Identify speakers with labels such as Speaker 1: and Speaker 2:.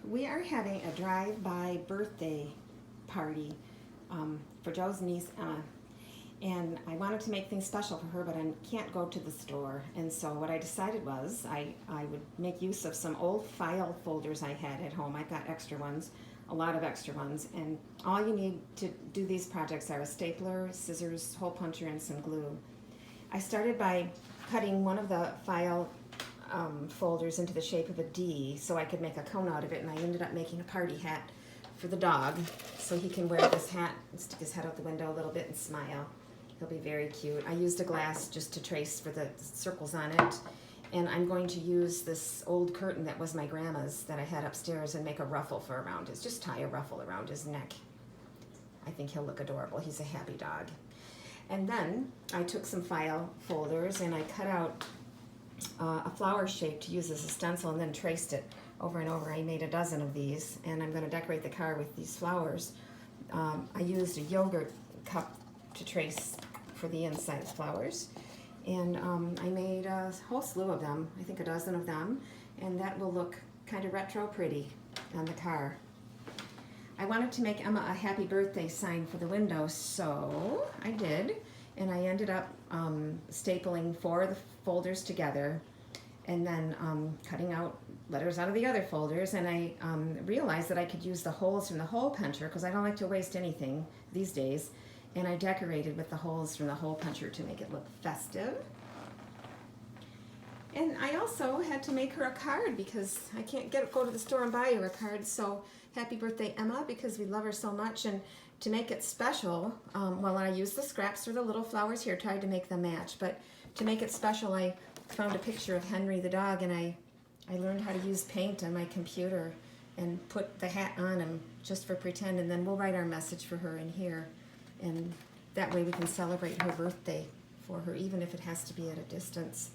Speaker 1: We are having a drive-by birthday party for Joe's niece Emma, and I wanted to make things special for her, but I can't go to the store. And so what I decided was I would make use of some old file folders I had at home. I've got extra ones, a lot of extra ones, and all you need to do these projects are a stapler, scissors, hole puncher, and some glue. I started by cutting one of the file folders into the shape of a D so I could make a cone out of it, and I ended up making a party hat for the dog so he can wear this hat and stick his head out the window a little bit and smile. He'll be very cute. I used a glass just to trace for the circles on it, and I'm going to use this old curtain that was my grandma's that I had upstairs and make a ruffle for around his, just tie a ruffle around his neck. I think he'll look adorable. He's a happy dog. And then I took some file folders and I cut out a flower shape to use as a stencil and then traced it over and over. I made a dozen of these, and I'm going to decorate the car with these flowers. I used a yogurt cup to trace for the inside flowers, and I made a whole slew of them, I think a dozen of them, and that will look kind of retro pretty on the car. I wanted to make Emma a happy birthday sign for the window, so I did, and I ended up stapling 4 of the folders together and then cutting out letters out of the other folders, and I realized that I could use the holes from the hole puncher because I don't like to waste anything these days, and I decorated with the holes from the hole puncher to make it look festive. And I also had to make her a card because I can't go to the store and buy her a card, so happy birthday Emma, because we love her so much. And to make it special, well, I used the scraps for the little flowers here, tried to make them match, but to make it special I found a picture of Henry the dog, and I learned how to use paint on my computer and put the hat on him just for pretend, and then we'll write our message for her in here, and that way we can celebrate her birthday for her, even if it has to be at a distance.